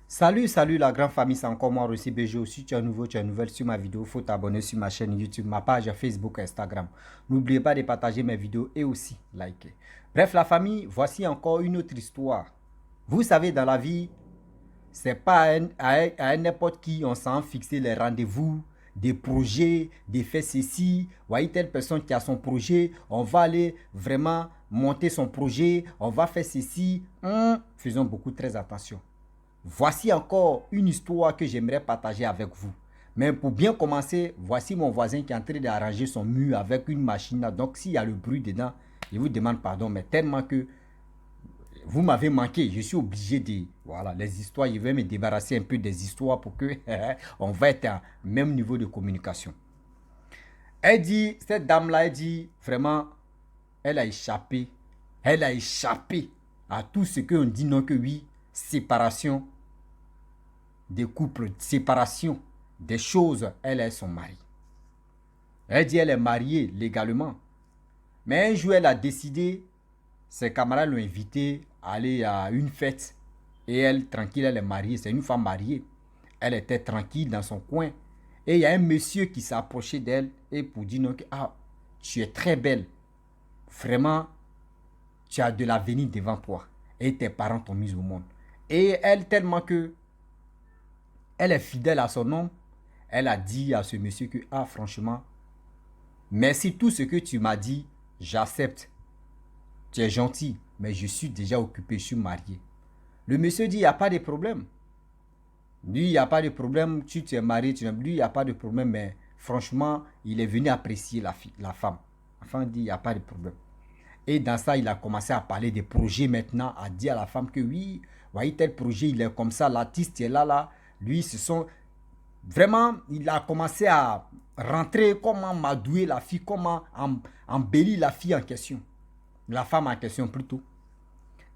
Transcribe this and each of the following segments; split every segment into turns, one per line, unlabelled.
Salut la grande famille, c'est encore moi, Rossi BG. Si tu es nouveau, tu es nouvelle sur ma vidéo, il faut t'abonner sur ma chaîne YouTube, ma page Facebook, Instagram. N'oubliez pas de partager mes vidéos et aussi liker. Bref, la famille, voici encore une autre histoire. Vous savez, dans la vie, c'est pas à n'importe qui on s'en fixer les rendez-vous, des projets, des faits ceci. Voyez telle personne qui a son projet, on va aller vraiment monter son projet, on va faire ceci. Faisons beaucoup très attention. Voici encore une histoire que j'aimerais partager avec vous. Mais pour bien commencer, voici mon voisin qui est en train d'arranger son mur avec une machine. Donc s'il y a le bruit dedans, je vous demande pardon, mais tellement que vous m'avez manqué, je suis obligé de... Voilà, les histoires, je vais me débarrasser un peu des histoires pour que on va être à même niveau de communication. Elle dit, cette dame-là, elle dit, vraiment, elle a échappé. Elle a échappé à tout ce qu'on dit non que oui, séparation des couples, séparation des choses, elle est son mari. Elle dit elle est mariée légalement. Mais un jour, elle a décidé, ses camarades l'ont invitée à aller à une fête. Et elle, tranquille, elle est mariée, c'est une femme mariée. Elle était tranquille dans son coin. Et il y a un monsieur qui s'est approché d'elle et pour dire non, ah, tu es très belle. Vraiment, tu as de l'avenir devant toi. Et tes parents t'ont mis au monde. Et elle, tellement que elle est fidèle à son homme, elle a dit à ce monsieur que, ah franchement, merci tout ce que tu m'as dit, j'accepte. Tu es gentil, mais je suis déjà occupé, je suis marié. Le monsieur dit, il n'y a pas de problème. Lui, il n'y a pas de problème, tu es marié, lui, il n'y a pas de problème, mais franchement, il est venu apprécier la femme. La femme dit, il n'y a pas de problème. Et dans ça, il a commencé à parler des projets maintenant, à dire à la femme que oui, voyez, tel projet, il est comme ça, l'artiste est là, là. Lui, ce sont... Vraiment, il a commencé à rentrer, comment m'adouer la fille, comment embellir la fille en question. La femme en question plutôt.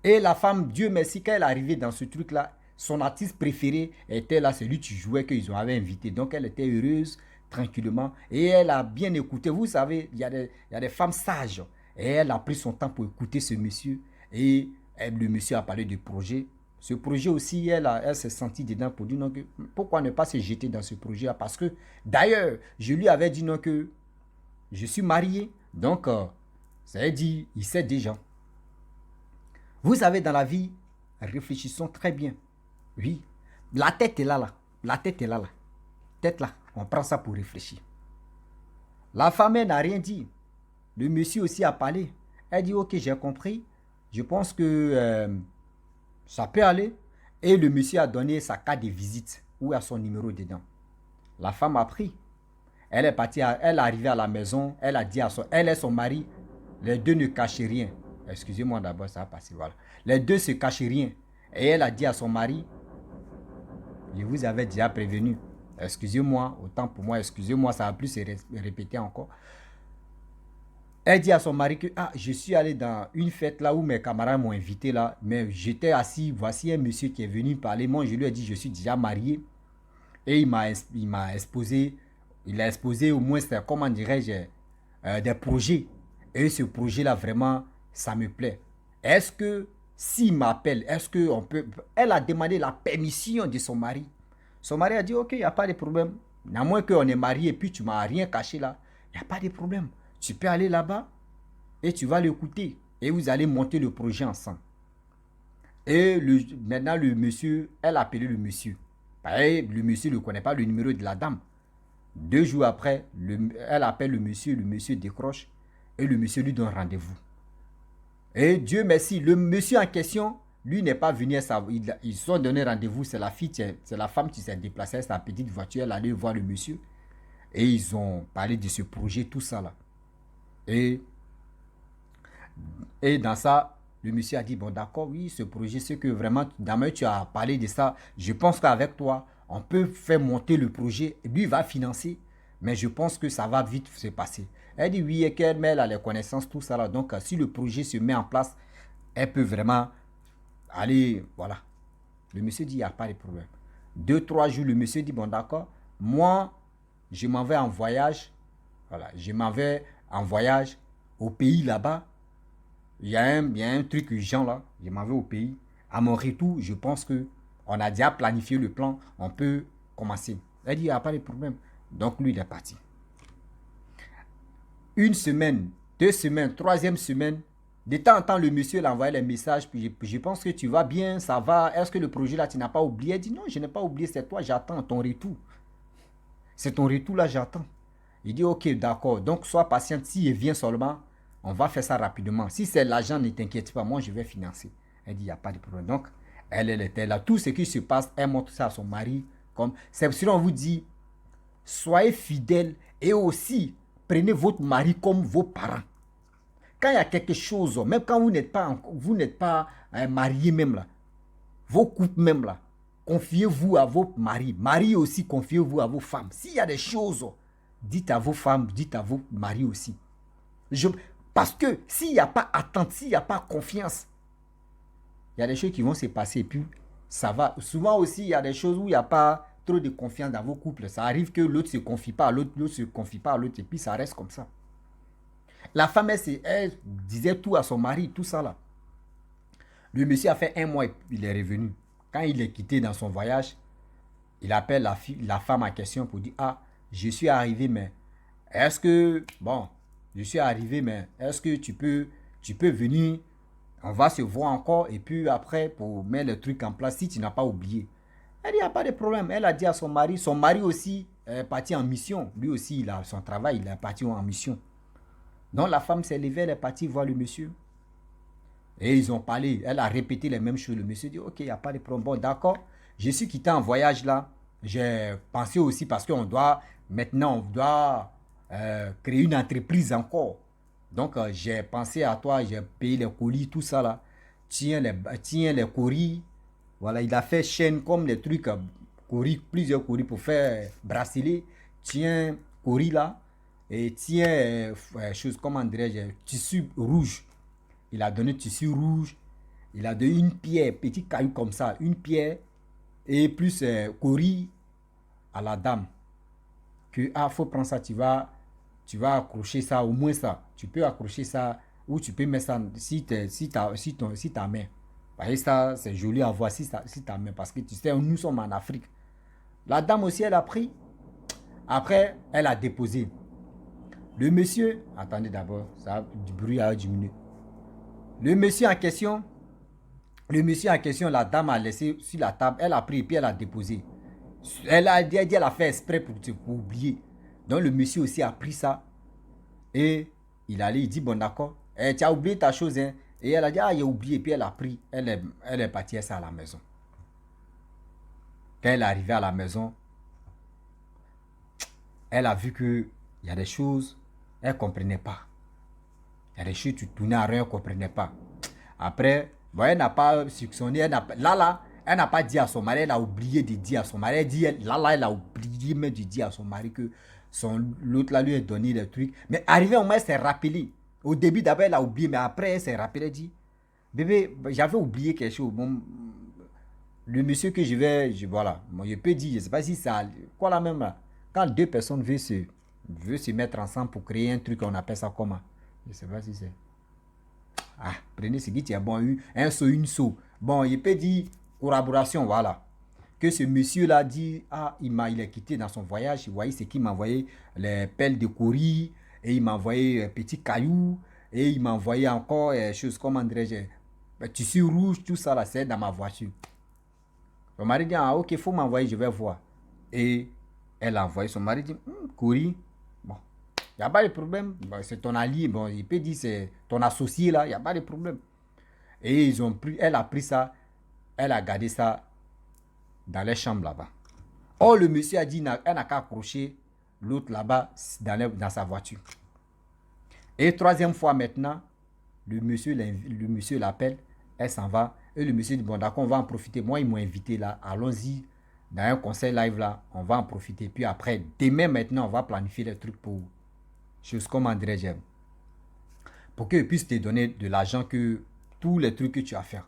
Et la femme, Dieu merci, quand elle est arrivée dans ce truc-là, son artiste préféré était là, celui qui jouait qu'ils avaient invité. Donc elle était heureuse, tranquillement. Et elle a bien écouté. Vous savez, il y a des femmes sages. Et elle a pris son temps pour écouter ce monsieur. Et le monsieur a parlé du projet. Ce projet aussi, elle s'est sentie dedans pour dire non, que, pourquoi ne pas se jeter dans ce projet-là. Parce que d'ailleurs, je lui avais dit non que je suis marié. Donc, ça veut dire, il sait déjà. Vous savez, dans la vie, réfléchissons très bien. Oui, la tête est là, là. La tête est là, là. Tête là, on prend ça pour réfléchir. La femme, elle n'a rien dit. Le monsieur aussi a parlé. Elle dit, ok, j'ai compris. Je pense que ça peut aller. Et le monsieur a donné sa carte de visite où il y a son numéro dedans. La femme a pris. Elle est partie, elle est arrivée à la maison. Elle a dit à elle et son mari, les deux ne cachaient rien. Excusez-moi d'abord, ça va passer, voilà. Les deux se cachaient rien. Et elle a dit à son mari, je vous avais déjà prévenu. Excusez-moi, autant pour moi, excusez-moi, ça va plus se répéter encore. Elle dit à son mari que ah, je suis allé dans une fête là où mes camarades m'ont invité là, mais j'étais assis, voici un monsieur qui est venu parler. Moi, je lui ai dit, je suis déjà marié. Et il m'a exposé, il a exposé au moins, comment dirais-je, des projets. Et ce projet-là, vraiment, ça me plaît. Est-ce que, s'il m'appelle, est-ce qu'on peut... Elle a demandé la permission de son mari. Son mari a dit, ok, il n'y a pas de problème. À moins qu'on est marié et puis tu ne m'as rien caché là, il n'y a pas de problème. Tu peux aller là-bas et tu vas l'écouter. Et vous allez monter le projet ensemble. Et maintenant, le monsieur, elle a appelé le monsieur. Et le monsieur ne connaît pas le numéro de la dame. 2 jours après, elle appelle le monsieur décroche et le monsieur lui donne rendez-vous. Et Dieu merci, le monsieur en question, lui n'est pas venu à sa... Ils sont donné rendez-vous, c'est la fille, c'est la femme qui s'est déplacée à sa petite voiture, elle allait voir le monsieur. Et ils ont parlé de ce projet, tout ça là. Et, et dans ça, le monsieur a dit, bon d'accord, oui, ce projet, c'est que vraiment, demain tu as parlé de ça. Je pense qu'avec toi, on peut faire monter le projet. Lui va financer, mais je pense que ça va vite se passer. Elle dit oui, et qu'elle met les connaissances, tout ça là. Donc, si le projet se met en place, elle peut vraiment aller, voilà. Le monsieur dit, il n'y a pas de problème. 2, 3 jours, le monsieur dit, bon d'accord, moi, je m'en vais en voyage. Voilà, je m'en vais en voyage au pays là-bas. Il y a un truc urgent là. Je m'en vais au pays. À mon retour, je pense que on a déjà planifié le plan, on peut commencer. Elle dit, il n'y a pas de problème. Donc, lui, il est parti. Une semaine, 2 semaines, 3e semaine, de temps en temps, le monsieur l'envoie les messages, puis je pense que tu vas bien, ça va, est-ce que le projet là, tu n'as pas oublié? Elle dit, non, je n'ai pas oublié, c'est toi, j'attends ton retour. C'est ton retour là, j'attends. Il dit, ok, d'accord, donc sois patiente, s'il vient seulement, on va faire ça rapidement. Si c'est l'argent, ne t'inquiète pas, moi je vais financer. Elle dit, il n'y a pas de problème. Donc, elle était là. Tout ce qui se passe, elle montre ça à son mari. C'est sûr, on vous dit, soyez fidèles et aussi, prenez votre mari comme vos parents. Quand il y a quelque chose, même quand vous n'êtes pas marié même là, vos couples même là, confiez-vous à vos maris. Maris aussi, confiez-vous à vos femmes. S'il y a des choses, dites à vos femmes, dites à vos maris aussi. Parce que s'il n'y a pas attente, s'il n'y a pas confiance, il y a des choses qui vont se passer et puis ça va. Souvent aussi, il y a des choses où il n'y a pas trop de confiance dans vos couples. Ça arrive que l'autre ne se confie pas à l'autre, l'autre se confie pas à l'autre et puis ça reste comme ça. La femme, elle disait tout à son mari, tout ça là. Le monsieur a fait 1 mois, il est revenu. Quand il est quitté dans son voyage, il appelle la femme en question pour dire, ah, je suis arrivé, mais est-ce que, bon, je suis arrivé, mais est-ce que tu peux venir, on va se voir encore, et puis après, pour mettre le truc en place, si tu n'as pas oublié. Elle dit, il n'y a pas de problème. Elle a dit à son mari aussi est parti en mission. Lui aussi, il a son travail, il est parti en mission. Donc la femme s'est levée, elle est partie voir le monsieur. Et ils ont parlé, elle a répété les mêmes choses. Le monsieur dit, ok, il n'y a pas de problème. Bon, d'accord, je suis quitté en voyage là. J'ai pensé aussi parce qu'on doit, maintenant, on doit créer une entreprise encore. Donc, j'ai pensé à toi, j'ai payé les colis, tout ça là. Tiens les colis. Voilà, il a fait chaîne comme les trucs, colis, plusieurs colis pour faire bracelet. Tiens, colis là. Et tiens, chose, comment dirais-je, tissu rouge. Il a donné tissu rouge. Il a donné une pierre, petit caillou comme ça, une pierre et plus coris à la dame. Que, ah, faut prendre ça, tu vas accrocher ça, au moins ça. Tu peux accrocher ça ou tu peux mettre ça si ta main. Parce que ça, c'est joli à voir si ta main. Parce que tu sais, nous sommes en Afrique. La dame aussi, elle a pris. Après, elle a déposé. Le monsieur, attendez d'abord, ça du bruit a diminué. Le monsieur en question, la dame a laissé sur la table, elle a pris et puis elle a déposé. Elle a dit, elle a fait exprès pour oublier. Donc le monsieur aussi a pris ça et il dit, bon d'accord, tu as oublié ta chose, hein. Et elle a dit, ah, j'ai oublié, et puis elle a pris, elle est partie à ça à la maison. Quand elle est arrivée à la maison, elle a vu que il y a des choses, elle ne comprenait pas. Il y a des choses, tu tournais à rien, elle ne comprenait pas. Après, bon, elle n'a pas suctionné, elle n'a pas dit à son mari, elle a oublié de dire à son mari. Elle a oublié même de dire à son mari que l'autre là lui a donné le truc. Mais arrivé au moment, elle s'est rappelée. Au début, d'abord, elle a oublié, mais après, elle s'est rappelée, elle dit, bébé, j'avais oublié quelque chose. Bon, le monsieur que voilà, moi, je peux dire, je ne sais pas si ça, quoi la même là. Quand 2 personnes veulent se mettre ensemble pour créer un truc, on appelle ça comment? Je ne sais pas si c'est. Ah, prenez ce qui est bon, un saut, une saut. Bon, il peut dire collaboration, voilà. Que ce monsieur-là dit, ah, il est quitté dans son voyage, vous voyez, c'est qu'il m'a envoyé les pelles de courrier, et il m'a envoyé un petit caillou, et il m'a envoyé encore choses, comment dirais-je, tissu rouge, tout ça là, c'est dans ma voiture. Son mari dit, ah, ok, il faut m'envoyer, je vais voir. Et elle a envoyé, son mari dit, courrier. Il n'y a pas de problème. Bon, c'est ton allié. Bon, il peut dire c'est ton associé là. Il n'y a pas de problème. Et elle a pris ça. Elle a gardé ça dans les chambres là-bas. Or, le monsieur a dit elle n'a qu'à accrocher l'autre là-bas dans sa voiture. Et 3e fois maintenant, le monsieur l'appelle. Elle s'en va. Et le monsieur dit, bon d'accord, on va en profiter. Moi, ils m'ont invité là. Allons-y dans un conseil live là. On va en profiter. Puis après, demain maintenant, on va planifier les trucs pour chose comme André j'aime. Pour qu'ils puissent te donner de l'argent que tous les trucs que tu as fait.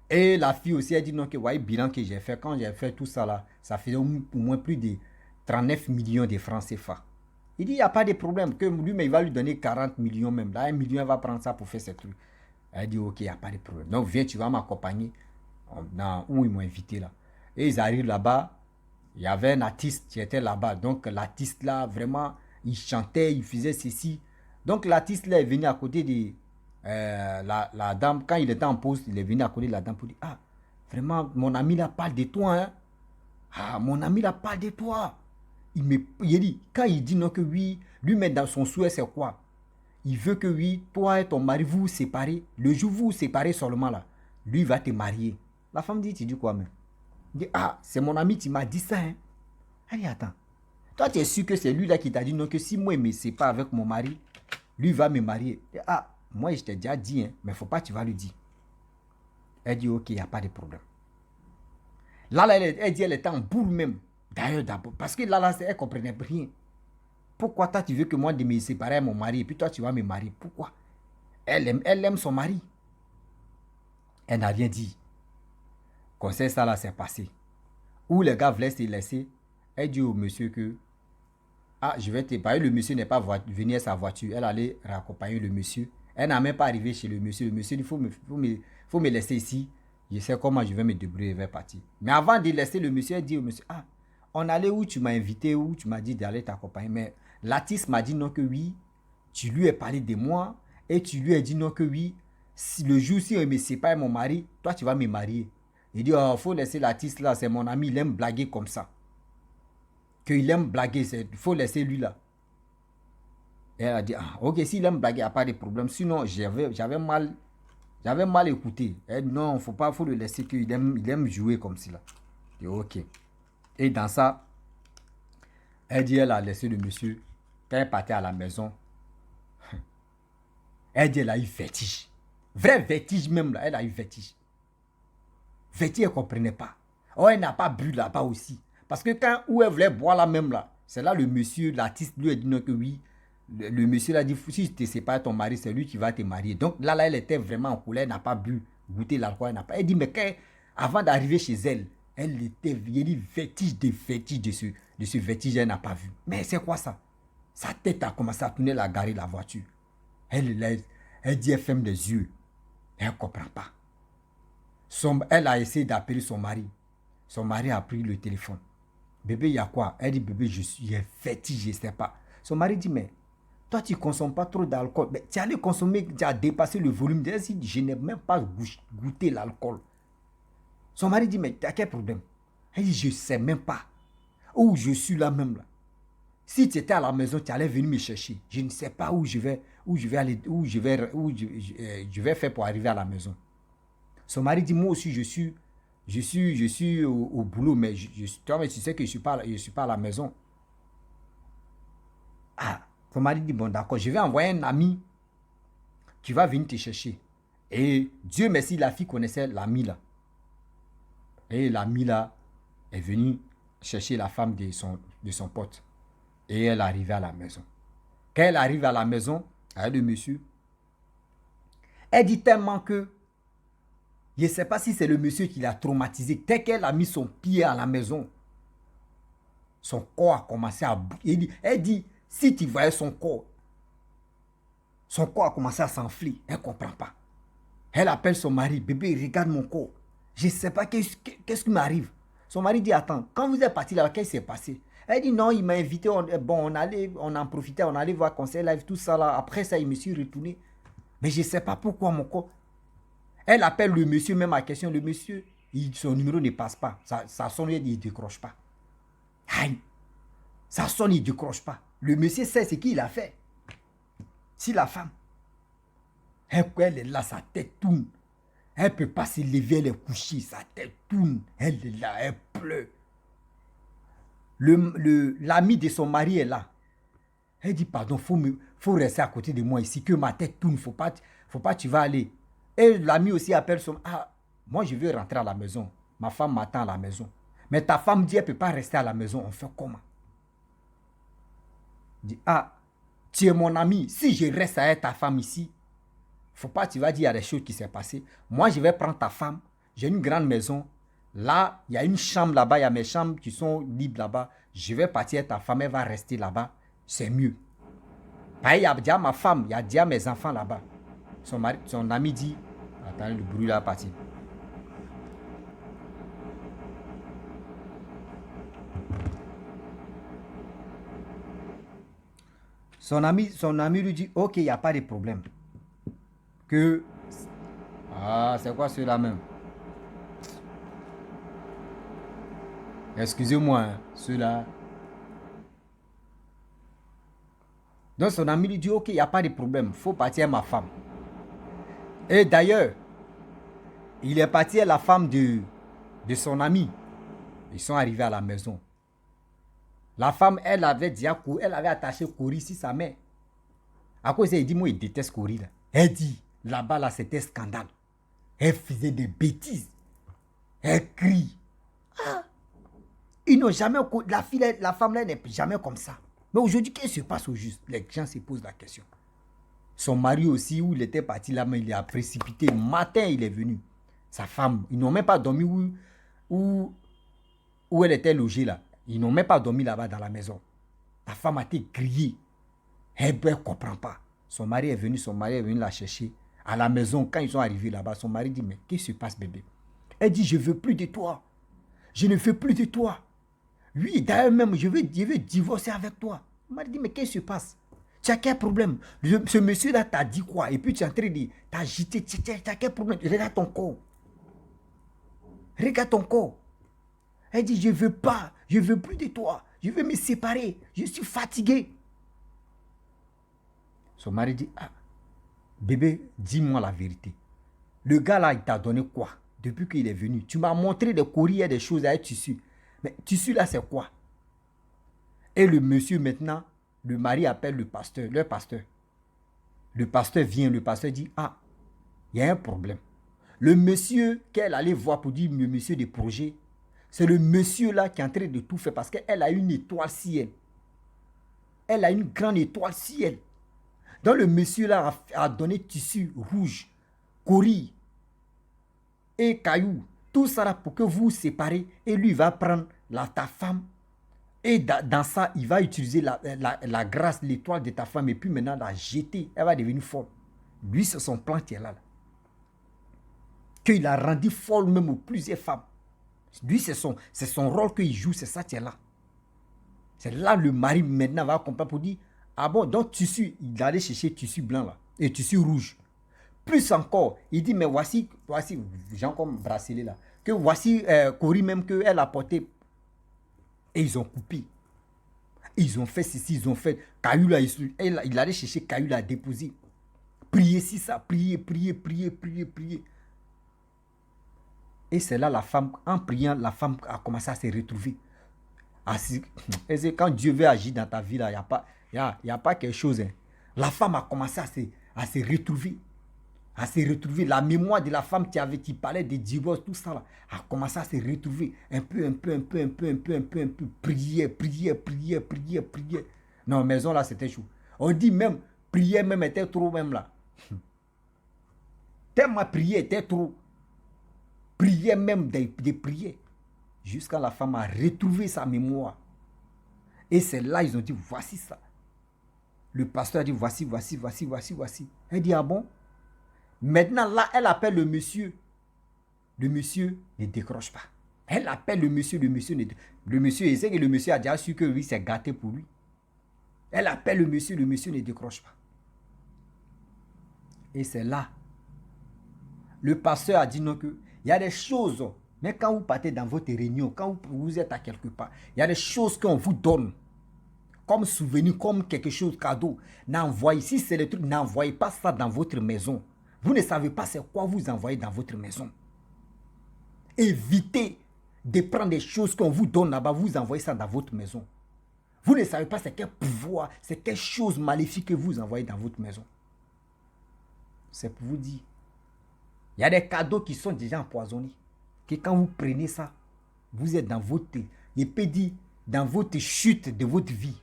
Et la fille aussi a dit non, que voyez bilan que j'ai fait. Quand j'ai fait tout ça là, ça faisait au moins plus de 39 millions de francs CFA. Il dit il n'y a pas de problème. Que lui, mais il va lui donner 40 millions même. Là, 1 million, il va prendre ça pour faire ces trucs. Elle dit ok, il n'y a pas de problème. Donc viens, tu vas m'accompagner. où ils m'ont invité là. Et ils arrivent là-bas, il y avait un artiste qui était là-bas. Donc l'artiste là, vraiment, il chantait, il faisait ceci. Donc l'artiste là est venu à côté de la dame. Quand il était en pause, il est venu à côté de la dame pour dire, ah, vraiment, mon ami là parle de toi. Hein? Ah, mon ami là parle de toi. Il dit, quand il dit non que oui, lui-même dans son souhait, c'est quoi? Il veut que oui, toi et ton mari, vous vous séparez. Le jour où vous vous séparez seulement là, lui il va te marier. La femme dit, tu dis quoi même? Il dit, ah, c'est mon ami qui m'a dit ça. Hein? Elle dit, attends. Toi, tu es sûr que c'est lui là qui t'a dit non, que si moi je me sépare avec mon mari, lui va me marier. Dit, ah, moi je t'ai déjà dit, hein, mais il ne faut pas que tu vas lui dire. Elle dit, ok, il n'y a pas de problème. Là, elle dit, elle était en boule même. D'ailleurs, d'abord, parce que là, elle ne comprenait rien. Pourquoi toi, tu veux que moi de me séparer à mon mari et puis toi, tu vas me marier? Pourquoi? Elle aime son mari. Elle n'a rien dit. Comme ça, là, c'est passé. Où le gars voulait se laisser, elle dit au monsieur que, ah, je vais te parler. Le monsieur n'est pas venu à sa voiture. Elle allait raccompagner le monsieur. Elle n'a même pas arrivé chez le monsieur. Le monsieur dit, il faut me laisser ici. Je sais comment je vais me débrouiller, je vais partir. Mais avant de laisser le monsieur, elle dit au monsieur, ah, on allait où tu m'as invité, où tu m'as dit d'aller t'accompagner. Mais l'artiste m'a dit non que oui. Tu lui as parlé de moi et tu lui as dit non que oui. Si le jour si on me sépare mon mari, toi tu vas me marier. Il dit, oh, faut laisser l'artiste là, c'est mon ami, il aime blaguer comme ça. Qu'il aime blaguer, il faut laisser lui là. Et elle a dit, ah, ok, s'il aime blaguer, il n'y a pas de problème. Sinon, j'avais mal écouté. Elle dit, non, faut le laisser, qu'il aime jouer comme cela. Je dis, ok. Et dans ça, elle dit, elle a laissé le monsieur. Quand elle partait à la maison, elle dit, elle a eu vertige. Vrai vertige même là, elle a eu vertige. Vertige, elle ne comprenait pas. Oh, elle n'a pas bu là-bas aussi. Parce que quand où elle voulait boire là même là, c'est là le monsieur, l'artiste lui a dit non que oui. Le monsieur l'a dit, si tu ne sépares ton mari, c'est lui qui va te marier. Donc là, elle était vraiment en colère, elle n'a pas bu, goûté l'alcool, elle n'a pas. Elle dit, mais avant d'arriver chez elle, elle était vertige de ce vertige, elle n'a pas vu. Mais c'est quoi ça? Sa tête a commencé à tourner, la garer la voiture. Elle dit, elle ferme les yeux. Elle ne comprend pas. Elle a essayé d'appeler son mari. Son mari a pris le téléphone. Bébé, il y a quoi? Elle dit, bébé, j'ai vertige, je ne sais pas. Son mari dit, mais toi, tu ne consommes pas trop d'alcool. Mais tu allais consommer, tu as dépassé le volume. Elle dit, je n'ai même pas goûté l'alcool. Son mari dit, mais tu as quel problème? Elle dit, je ne sais même pas. Où je suis là même là. Si tu étais à la maison, tu allais venir me chercher. Je ne sais pas où je vais faire pour arriver à la maison. Son mari dit, moi aussi, je suis au boulot, mais toi, mais tu sais que je ne suis pas à la maison. Ah, son mari dit, bon, d'accord, je vais envoyer un ami qui va venir te chercher. Et Dieu merci, la fille connaissait l'ami là. Et l'ami là est venu chercher la femme de son pote. Et elle est arrivée à la maison. Quand elle arrive à la maison, avec le monsieur, elle dit tellement que je ne sais pas si c'est le monsieur qui l'a traumatisé. Dès qu'elle a mis son pied à la maison, son corps a commencé à bouger. Elle dit, si tu voyais son corps a commencé à s'enfler. Elle ne comprend pas. Elle appelle son mari, bébé, regarde mon corps. Je ne sais pas qu'est-ce qui m'arrive. Son mari dit, attends, quand vous êtes parti là, qu'est-ce qui s'est passé? Elle dit, non, il m'a invité, on en profitait, on allait voir conseil live, tout ça là. Après ça, il me suis retourné. Mais je ne sais pas pourquoi mon corps. Elle appelle le monsieur, même à question, le monsieur, son numéro ne passe pas. Ça sonne, il ne décroche pas. Aïe, ça sonne, il ne décroche pas. Le monsieur sait ce qu'il a fait. Si la femme, elle est là, sa tête tourne. Elle ne peut pas se lever, elle est couchée, sa tête tourne. Elle est là, elle pleure. L'ami de son mari est là. Elle dit, pardon, faut rester à côté de moi ici, que ma tête tourne, faut pas, tu vas aller. Et l'ami aussi appelle son... Ah, moi je veux rentrer à la maison. Ma femme m'attend à la maison. Mais ta femme dit, elle ne peut pas rester à la maison. On fait comment? Dit, ah, tu es mon ami. Si je reste avec ta femme ici, faut pas, tu vas dire, il y a des choses qui s'est passées. Moi, je vais prendre ta femme. J'ai une grande maison. Là, il y a une chambre là-bas. Il y a mes chambres qui sont libres là-bas. Je vais partir avec ta femme. Elle va rester là-bas. C'est mieux. Il y a déjà ma femme. Il y a déjà mes enfants là-bas. Son ami dit, attendez, le bruit là est parti. Son ami lui dit, ok, il n'y a pas de problème. Que... Ah, c'est quoi ceux-là même? Excusez-moi, hein, ceux-là. Donc son ami lui dit, ok, il n'y a pas de problème, il faut partir à ma femme. Et d'ailleurs, il est parti à la femme de son ami. Ils sont arrivés à la maison. La femme, elle avait attaché Corey sur sa main. À cause, elle dit, moi, il déteste Corey. Là. Elle dit, là-bas, là, c'était scandale. Elle faisait des bêtises. Elle crie. Ah, ils n'ont jamais... La femme, là, n'est jamais comme ça. Mais aujourd'hui, qu'est-ce qui se passe au juste? Les gens se posent la question. Son mari aussi, où il était parti là, mais il a précipité. Le matin, il est venu. Sa femme, ils n'ont même pas dormi où elle était logée là. Ils n'ont même pas dormi là-bas dans la maison. La femme a été criée. Elle ne comprend pas. Son mari est venu la chercher à la maison. Quand ils sont arrivés là-bas, son mari dit, mais qu'est-ce qui se passe, bébé? Elle dit, je ne veux plus de toi. Je ne veux plus de toi. Oui, d'ailleurs même, je veux divorcer avec toi. Le mari dit, mais qu'est-ce qui se passe? Tu as quel problème? Ce monsieur-là t'a dit quoi? Et puis tu es en train de t'agiter. Tu as quel problème? Regarde ton corps. Regarde ton corps. Elle dit, je ne veux pas. Je ne veux plus de toi. Je veux me séparer. Je suis fatigué. Son mari dit, ah, bébé, dis-moi la vérité. Le gars là, il t'a donné quoi? Depuis qu'il est venu. Tu m'as montré des courriers, des choses avec tissu. Mais tissu là, c'est quoi? Et le monsieur maintenant, le mari appelle le pasteur, leur pasteur. Le pasteur vient, le pasteur dit, ah, il y a un problème. Le monsieur qu'elle allait voir pour dire le monsieur des projets, c'est le monsieur là qui est en train de tout faire parce qu'elle a une étoile ciel. Elle a une grande étoile ciel. Donc le monsieur là a donné tissu rouge, courrier et cailloux. Tout ça là pour que vous vous séparez et lui va prendre ta femme. Et dans ça, il va utiliser la grâce, l'étoile de ta femme et puis maintenant la jeter. Elle va devenir folle. Lui, c'est son plan qui est là. Qu'il a rendu folle même aux plusieurs femmes. Lui, c'est son rôle qu'il joue, c'est ça qui est là. C'est là le mari maintenant va comprendre pour dire, ah bon, donc tissu, il allait chercher tissu blanc là, et tissu rouge. Plus encore, il dit, mais voici, j'ai encore bracelet là, que voici Corey même qu'elle a porté. Et ils ont coupé. Ils ont fait ceci, ils ont fait. Caillou là, il allait chercher Caillou là à déposer. Prier si ça, prier. Et c'est là la femme, en priant, la femme a commencé à se retrouver. Et c'est quand Dieu veut agir dans ta vie, là, il n'y a pas quelque chose. Hein. La femme a commencé à se retrouver. À se retrouver. La mémoire de la femme qui parlait de divorce, tout ça, là, a commencé à se retrouver. Un peu. Prière. Non, maison, là, c'était chaud. On dit même, prière même était trop même là. Tellement prière était trop. Prière même des prières. Jusqu'à la femme a retrouvé sa mémoire. Et c'est là ils ont dit, voici ça. Le pasteur a dit, voici. Elle dit, ah bon? Maintenant, là, elle appelle le monsieur. Le monsieur ne décroche pas. Elle appelle le monsieur, le monsieur, il sait que le monsieur a déjà su que lui, c'est gâté pour lui. Elle appelle le monsieur ne décroche pas. Et c'est là. Le pasteur a dit non que il y a des choses, mais quand vous partez dans votre réunion, quand vous êtes à quelque part, il y a des choses qu'on vous donne comme souvenir, comme quelque chose, cadeau. N'envoyez, si c'est le truc, n'envoyez pas ça dans votre maison. Vous ne savez pas c'est quoi vous envoyez dans votre maison. Évitez de prendre des choses qu'on vous donne là-bas, vous envoyez ça dans votre maison. Vous ne savez pas c'est quel pouvoir, c'est quelle chose maléfique que vous envoyez dans votre maison. C'est pour vous dire. Il y a des cadeaux qui sont déjà empoisonnés. Que quand vous prenez ça, vous êtes dans votre, je peux dire, dans votre chute de votre vie.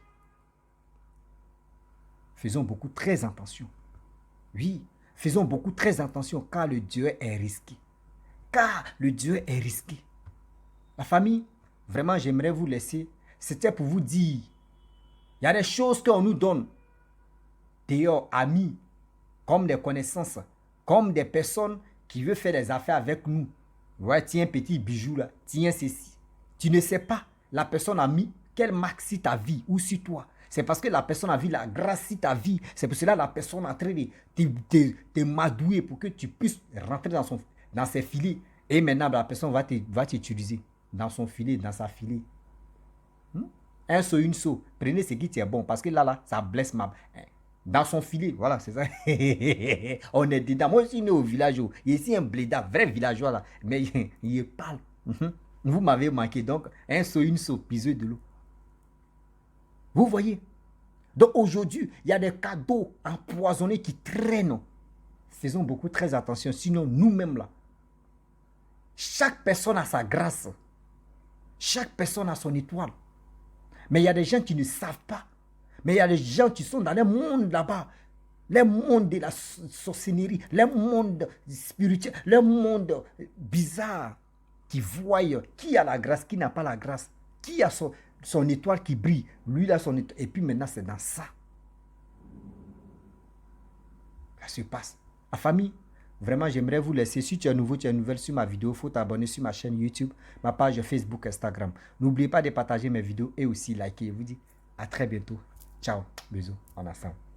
Faisons beaucoup très attention. Oui, faisons beaucoup très attention car le Dieu est risqué. Car le Dieu est risqué. La famille, vraiment, j'aimerais vous laisser. C'était pour vous dire, il y a des choses qu'on nous donne. D'ailleurs, amis, comme des connaissances, comme des personnes qui veulent faire des affaires avec nous. Ouais, tiens, petit bijou là, tiens ceci. Tu ne sais pas, la personne a mis quelle marque sur ta vie ou sur toi. C'est parce que la personne a vu la grâce sur ta vie. C'est pour cela que la personne est en train de te madouer pour que tu puisses rentrer dans ses filets. Et maintenant, la personne va t'utiliser dans son filet, dans sa filet. Un saut, une saut. Prenez ce qui est bon parce que là, ça blesse dans son filet. Voilà, c'est ça. On est dedans. Moi, je suis né au village. Il y a ici un blédard, vrai villageois là. Mais il parle. Vous m'avez manqué. Donc, un saut, une saut, piseux de l'eau. Vous voyez? Donc aujourd'hui, il y a des cadeaux empoisonnés qui traînent. Faisons beaucoup très attention. Sinon, nous-mêmes là, chaque personne a sa grâce. Chaque personne a son étoile. Mais il y a des gens qui ne savent pas. Mais il y a des gens qui sont dans le monde là-bas. Le monde de la sorcellerie, le monde spirituel, le monde bizarre. Qui voient qui a la grâce, qui n'a pas la grâce. Qui a son étoile qui brille. Lui, il a son étoile. Et puis maintenant, c'est dans ça. Ça se passe. La famille, vraiment, j'aimerais vous laisser. Si tu es nouveau, tu es nouvelle sur ma vidéo, il faut t'abonner sur ma chaîne YouTube, ma page Facebook, Instagram. N'oubliez pas de partager mes vidéos et aussi liker. Je vous dis à très bientôt. Ciao. Bisous. On ensemble.